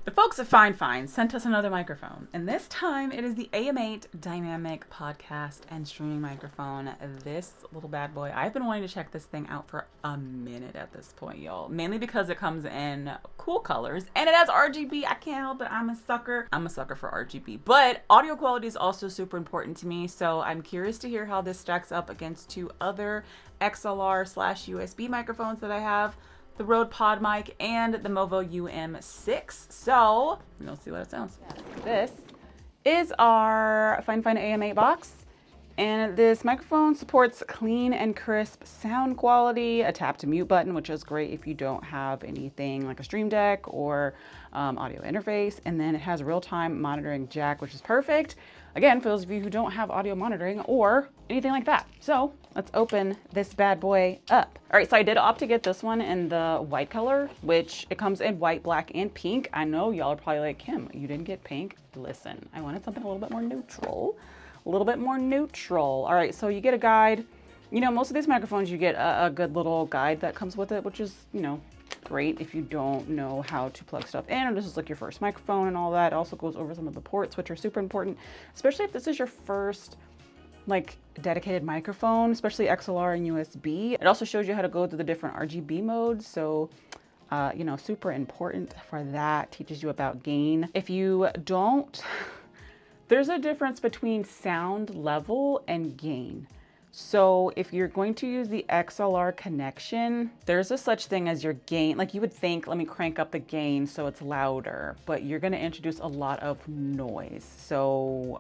The folks at Fifine sent us another microphone, and this time it is the AM8 dynamic podcast and streaming microphone. This little bad boy, I've been wanting to check this thing out for a minute at this point, y'all. Mainly because it comes in cool colors and it has RGB. I can't help it. I'm a sucker. I'm a sucker for RGB. But audio quality is also super important to me, so I'm curious to hear how this stacks up against two other XLR/USB microphones that I have. The Rode PodMic and the Movo UM6. So we'll see what it sounds. This is our Fifine AM8 box, and this microphone supports clean and crisp sound quality, a tap to mute button, which is great if you don't have anything like a Stream Deck or audio interface, and then it has a real-time monitoring jack, which is perfect. Again, for those of you who don't have audio monitoring or anything like that. So let's open this bad boy up. All right, so I did opt to get this one in the white color, which it comes in white, black, and pink. I know y'all are probably like, Kim, you didn't get pink. Listen, I wanted something a little bit more neutral. A little bit more neutral. All right, so you get a guide. You know, most of these microphones, you get a good little guide that comes with it, which is, you know, great if you don't know how to plug stuff in, or this is like your first microphone and all that. It also goes over some of the ports, which are super important, especially if this is your first like dedicated microphone, especially XLR and USB. It also shows you how to go through the different RGB modes. So, you know, super important for that. Teaches you about gain. If you don't, there's a difference between sound level and gain. So if you're going to use the XLR connection, there's a such thing as your gain. Like you would think, let me crank up the gain so it's louder, but you're gonna introduce a lot of noise. So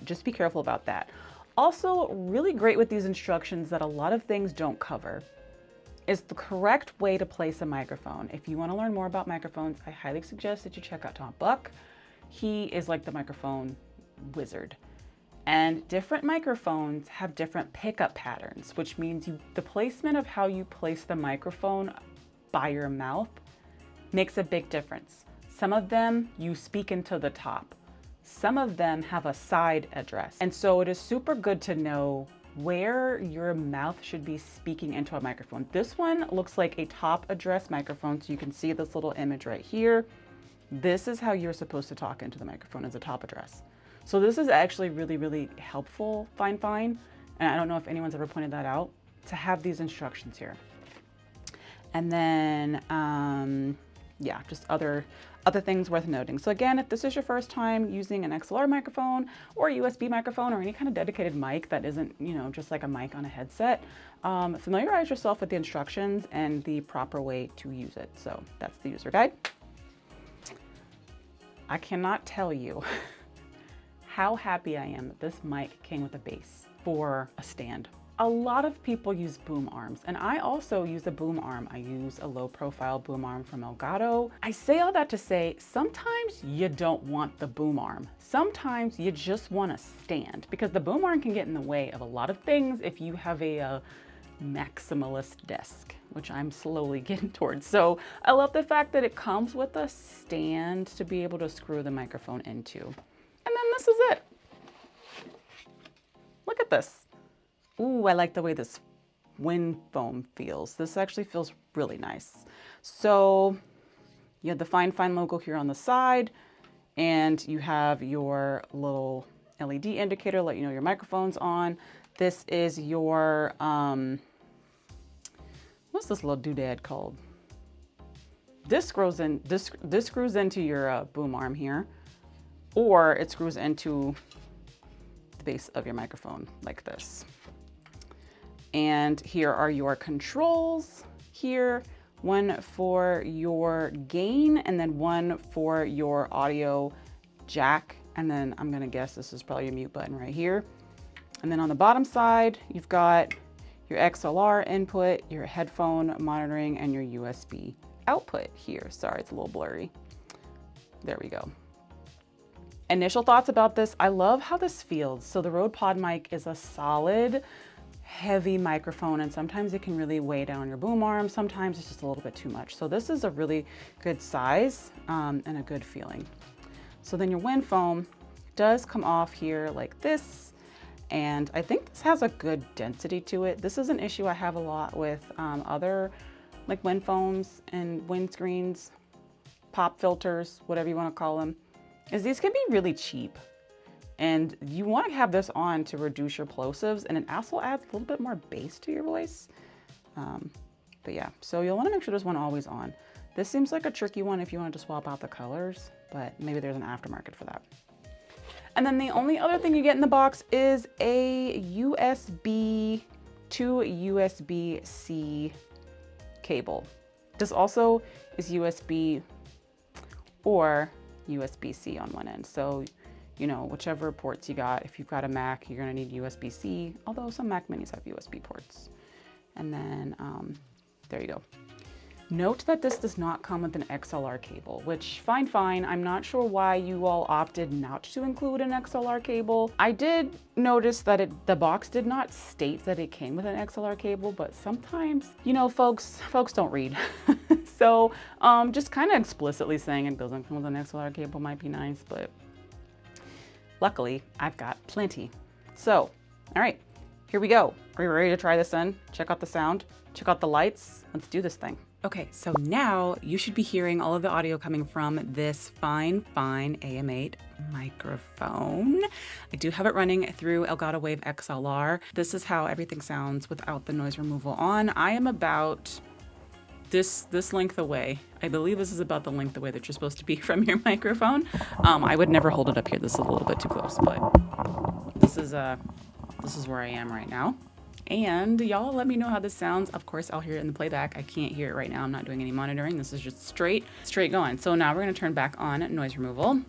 just be careful about that. Also, really great with these instructions that a lot of things don't cover is the correct way to place a microphone. If you wanna learn more about microphones, I highly suggest that you check out Tom Buck. He is like the microphone wizard. And different microphones have different pickup patterns, which means the placement of how you place the microphone by your mouth makes a big difference. Some of them you speak into the top. Some of them have a side address. And so it is super good to know where your mouth should be speaking into a microphone. This one looks like a top address microphone. So you can see this little image right here. This is how you're supposed to talk into the microphone, as a top address. So this is actually really, really helpful, Fifine, and I don't know if anyone's ever pointed that out, to have these instructions here. And then, yeah, just other things worth noting. So again, if this is your first time using an XLR microphone or a USB microphone or any kind of dedicated mic that isn't, you know, just like a mic on a headset, familiarize yourself with the instructions and the proper way to use it. So that's the user guide. I cannot tell you how happy I am that this mic came with a base for a stand. A lot of people use boom arms, and I also use a boom arm. I use a low profile boom arm from Elgato. I say all that to say, sometimes you don't want the boom arm. Sometimes you just want a stand, because the boom arm can get in the way of a lot of things if you have a maximalist desk, which I'm slowly getting towards. So I love the fact that it comes with a stand to be able to screw the microphone into. And then this is it. Look at this. Ooh, I like the way this wind foam feels. This actually feels really nice. So you have the Fifine logo here on the side, and you have your little LED indicator, let you know your microphone's on. This is your, what's this little doodad called? This screws into your boom arm here, or it screws into the base of your microphone like this. And here are your controls here, one for your gain and then one for your audio jack. And then I'm gonna guess this is probably a mute button right here. And then on the bottom side, you've got your XLR input, your headphone monitoring, and your USB output here. Sorry, it's a little blurry. There we go. Initial thoughts about this, I love how this feels. So the Rode PodMic is a solid, heavy microphone, and sometimes it can really weigh down your boom arm. Sometimes it's just a little bit too much. So this is a really good size and a good feeling. So then your wind foam does come off here like this. And I think this has a good density to it. This is an issue I have a lot with other like wind foams and wind screens. pop filters, whatever you want to call them, is these can be really cheap. And you want to have this on to reduce your plosives, and it also adds a little bit more bass to your voice. But yeah, so you'll want to make sure there's one always on. This seems like a tricky one if you want to swap out the colors, but maybe there's an aftermarket for that. And then the only other thing you get in the box is a USB to USB-C cable. This also is USB or USB-C on one end. So, you know, whichever ports you got. If you've got a Mac, you're gonna need USB-C, although some Mac minis have USB ports. And then, there you go. Note that this does not come with an XLR cable, which fine. I'm not sure why you all opted not to include an XLR cable. I did notice that the box did not state that it came with an XLR cable, but sometimes, you know, folks don't read. So just kind of explicitly saying it doesn't come with an XLR cable might be nice, but luckily I've got plenty. So, all right, here we go. Are you ready to try this on? Check out the sound, check out the lights. Let's do this thing. Okay, so now you should be hearing all of the audio coming from this Fifine AM8 microphone. I do have it running through Elgato Wave XLR. This is how everything sounds without the noise removal on. I am about this length away. I believe this is about the length away that you're supposed to be from your microphone. I would never hold it up here. This is a little bit too close, but this is where I am right now. And y'all let me know how this sounds. Of course, I'll hear it in the playback. I can't hear it right now. I'm not doing any monitoring. This is just straight going. So now we're gonna turn back on noise removal.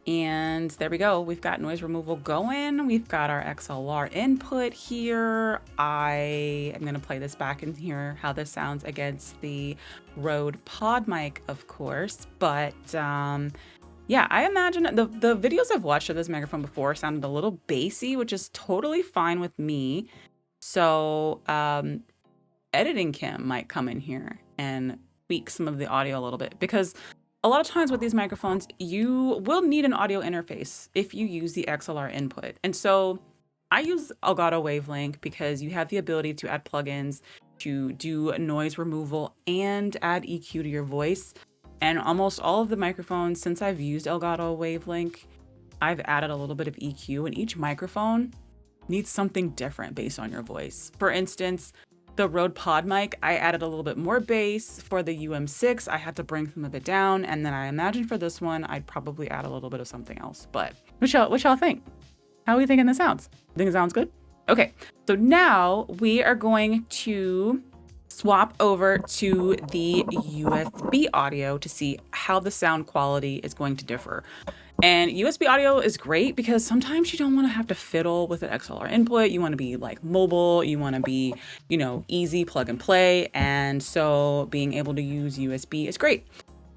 And there we go. We've got noise removal going. We've got our XLR input here. I am gonna play this back and hear how this sounds against the Rode PodMic, of course. But yeah, I imagine the videos I've watched of this microphone before sounded a little bassy, which is totally fine with me. So editing Kim might come in here and tweak some of the audio a little bit, because a lot of times with these microphones, you will need an audio interface if you use the XLR input. And so I use Elgato Wavelink because you have the ability to add plugins to do noise removal and add EQ to your voice. And almost all of the microphones, since I've used Elgato Wavelink, I've added a little bit of EQ, and each microphone needs something different based on your voice. For instance, the Rode PodMic, I added a little bit more bass. For the UM6, I had to bring some of it down. And then I imagine for this one, I'd probably add a little bit of something else. But what y'all think? How are we thinking this sounds? Think it sounds good? Okay, so now we are going to swap over to the USB audio to see how the sound quality is going to differ. And USB audio is great because sometimes you don't want to have to fiddle with an XLR input. You want to be like mobile, you want to be, you know, easy plug and play. And so being able to use USB is great.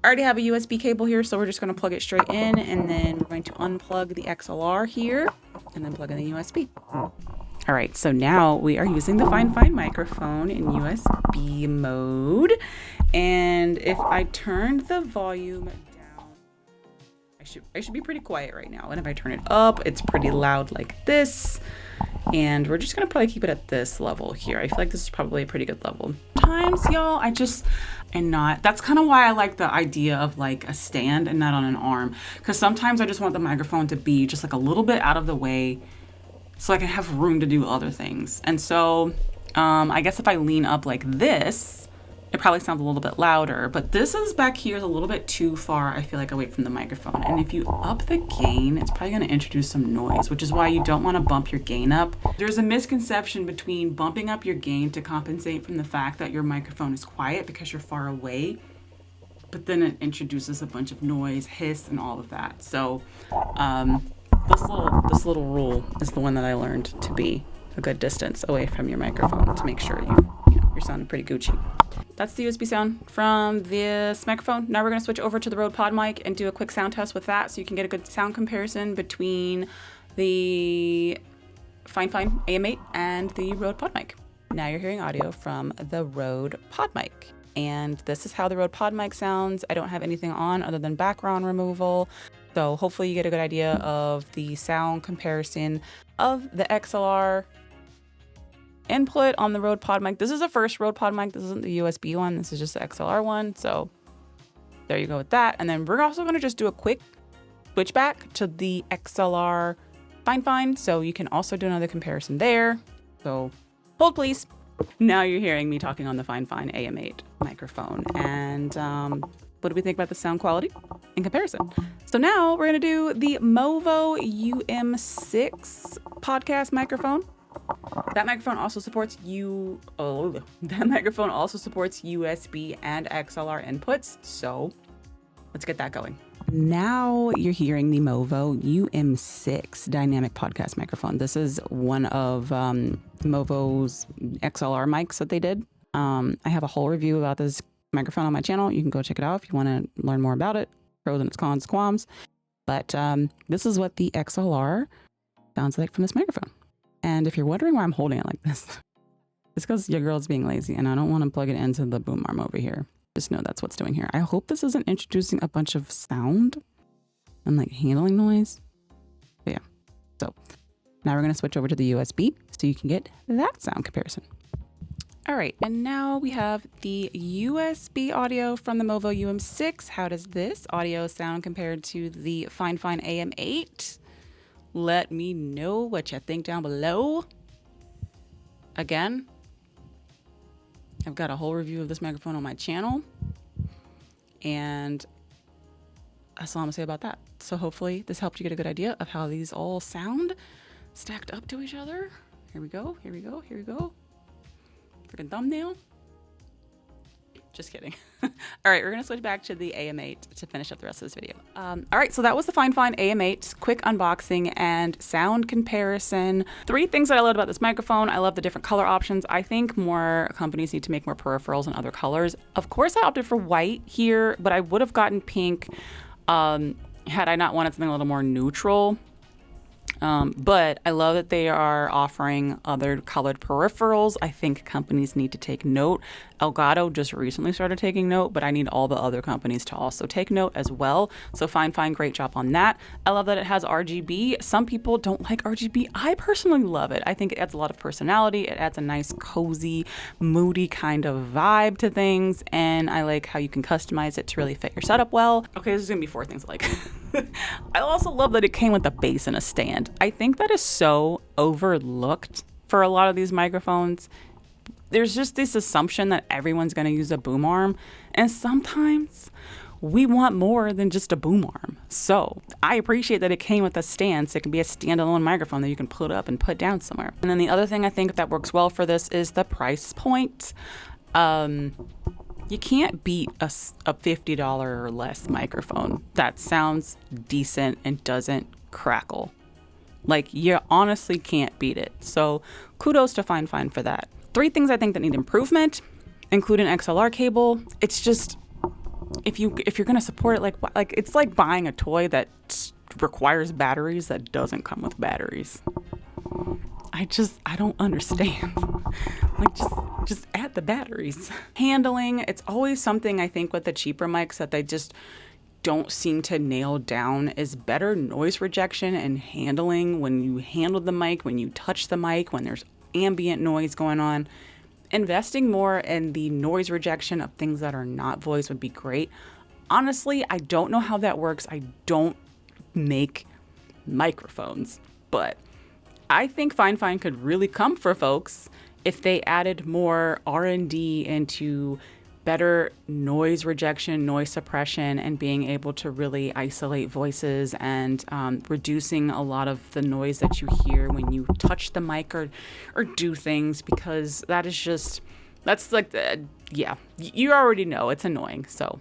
I already have a USB cable here, so we're just going to plug it straight in, and then we're going to unplug the XLR here and then plug in the USB. All right, so now we are using the Fifine microphone in USB mode. And if I turned the volume down, I should be pretty quiet right now. And if I turn it up, it's pretty loud like this. And we're just gonna probably keep it at this level here. I feel like this is probably a pretty good level. Sometimes, y'all, that's kind of why I like the idea of like a stand and not on an arm. Because sometimes I just want the microphone to be just like a little bit out of the way, so I can have room to do other things. And so I guess if I lean up like this, it probably sounds a little bit louder, but this is back here is a little bit too far, I feel like, away from the microphone. And if you up the gain, it's probably gonna introduce some noise, which is why you don't wanna bump your gain up. There's a misconception between bumping up your gain to compensate from the fact that your microphone is quiet because you're far away, but then it introduces a bunch of noise, hiss, and all of that. So, this little rule is the one that I learned to be a good distance away from your microphone to make sure you're sounding pretty Gucci. That's the USB sound from this microphone. Now we're going to switch over to the Rode PodMic and do a quick sound test with that, so you can get a good sound comparison between the Fifine AM8 and the Rode PodMic. Now you're hearing audio from the Rode PodMic. And this is how the Rode PodMic sounds. I don't have anything on other than background removal. So hopefully you get a good idea of the sound comparison of the XLR input on the Rode PodMic. This is the first Rode PodMic. This isn't the USB one. This is just the XLR one. So there you go with that. And then we're also going to just do a quick switch back to the XLR Fifine, so you can also do another comparison there. So hold please. Now you're hearing me talking on the Fifine AM8 microphone. And what do we think about the sound quality in comparison? So now we're going to do the Movo UM6 podcast microphone. That microphone also supports USB and XLR inputs. So let's get that going. Now you're hearing the Movo UM6 dynamic podcast microphone. This is one of Movo's XLR mics that they did. I have a whole review about this microphone on my channel. You can go check it out if you want to learn more about it. Pros and its cons, qualms. But this is what the XLR sounds like from this microphone. And if you're wondering why I'm holding it like this, it's because your girl's being lazy and I don't want to plug it into the boom arm over here. Just know that's what's doing here. I hope this isn't introducing a bunch of sound and like handling noise. But yeah. So now we're going to switch over to the USB so you can get that sound comparison. All right. And now we have the USB audio from the Movo UM6. How does this audio sound compared to the Fifine AM8? Let me know what you think down below. Again, I've got a whole review of this microphone on my channel, and that's all I'm gonna say about that. So hopefully this helped you get a good idea of how these all sound stacked up to each other. Here we go, here we go, here we go. Freaking thumbnail. Just kidding. All right, we're gonna switch back to the AM8 to finish up the rest of this video. All right, so that was the Fifine AM8 quick unboxing and sound comparison. 3 things that I loved about this microphone. I love the different color options. I think more companies need to make more peripherals in other colors. Of course, I opted for white here, but I would have gotten pink had I not wanted something a little more neutral. But I love that they are offering other colored peripherals. I think companies need to take note. Elgato just recently started taking note, but I need all the other companies to also take note as well. So Fifine, great job on that. I love that it has RGB. Some people don't like RGB. I personally love it. I think it adds a lot of personality. It adds a nice, cozy, moody kind of vibe to things. And I like how you can customize it to really fit your setup well. Okay, this is gonna be 4 things I like. I also love that it came with a base and a stand. I think that is so overlooked for a lot of these microphones. There's just this assumption that everyone's going to use a boom arm, and sometimes we want more than just a boom arm. So I appreciate that it came with a stand, so it can be a standalone microphone that you can put up and put down somewhere. And then the other thing I think that works well for this is the price point. You can't beat a $50 or less microphone that sounds decent and doesn't crackle. Like, you honestly can't beat it. So kudos to Fifine for that. 3 things I think that need improvement include an XLR cable. It's just, if you're gonna support it, like it's like buying a toy that requires batteries that doesn't come with batteries. I don't understand. Like, just add the batteries. Handling, it's always something I think with the cheaper mics that they just don't seem to nail down, is better noise rejection and handling when you handle the mic, when you touch the mic, when there's ambient noise going on. Investing more in the noise rejection of things that are not voice would be great. Honestly, I don't know how that works. I don't make microphones, but I think Fifine could really come for folks if they added more R&D into better noise rejection, noise suppression, and being able to really isolate voices and reducing a lot of the noise that you hear when you touch the mic or do things, because that is just, that's like, yeah, you already know it's annoying. So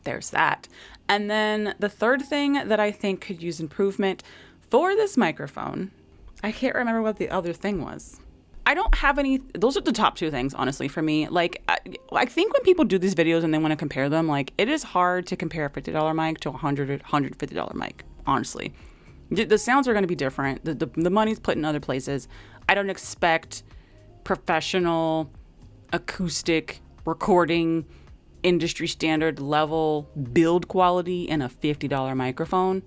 there's that. And then the third thing that I think could use improvement for this microphone, I can't remember what the other thing was. I don't have any, those are the top 2 things, honestly, for me. Like, I think when people do these videos and they want to compare them, like, it is hard to compare a $50 mic to a $150 mic, honestly. The sounds are going to be different. The money's put in other places. I don't expect professional acoustic recording, industry standard level build quality in a $50 microphone.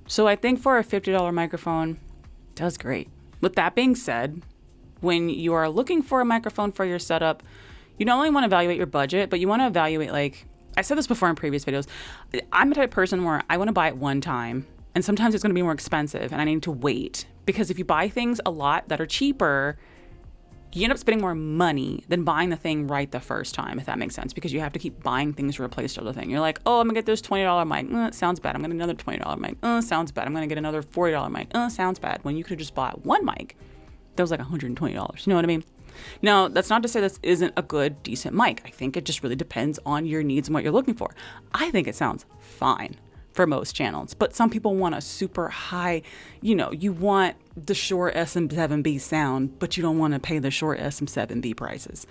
So I think for a $50 microphone, it does great. With that being said, when you are looking for a microphone for your setup, you not only want to evaluate your budget, but you want to evaluate, like, I said this before in previous videos. I'm the type of person where I want to buy it one time, and sometimes it's going to be more expensive and I need to wait, because if you buy things a lot that are cheaper, you end up spending more money than buying the thing right the first time, if that makes sense, because you have to keep buying things to replace the other thing. You're like, oh, I'm gonna get this $20 mic. Sounds bad. I'm gonna get another $20 mic. Sounds bad. I'm gonna get another $40 mic. Sounds bad. When you could have just bought one mic that was like $120. You know what I mean? Now, that's not to say this isn't a good, decent mic. I think it just really depends on your needs and what you're looking for. I think it sounds fine for most channels, but some people want a super high, you want the Shure SM7B sound, but you don't want to pay the Shure SM7B prices.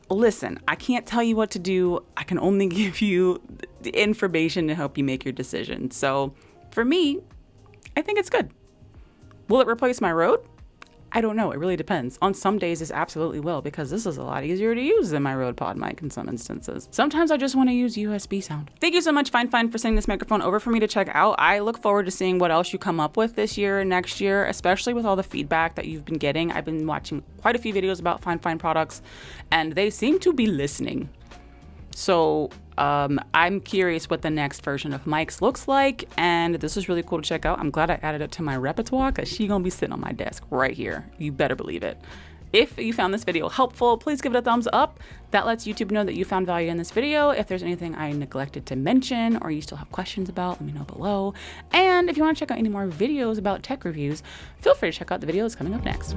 Listen, I can't tell you what to do. I can only give you the information to help you make your decision. So for me, I think it's good. Will it replace my Rode? I don't know. It really depends. On some days, this absolutely will, because this is a lot easier to use than my Rode PodMic in some instances. Sometimes I just want to use USB sound. Thank you so much, Fifine, for sending this microphone over for me to check out. I look forward to seeing what else you come up with this year and next year, especially with all the feedback that you've been getting. I've been watching quite a few videos about Fifine products, and they seem to be listening. So I'm curious what the next version of mics looks like, and this is really cool to check out. I'm glad I added it to my repertoire, because she's gonna be sitting on my desk right here. You better believe it. If you found this video helpful, please give it a thumbs up. That lets YouTube know that you found value in this video. If there's anything I neglected to mention or you still have questions about, let me know below. And if you want to check out any more videos about tech reviews, feel free to check out the videos coming up next.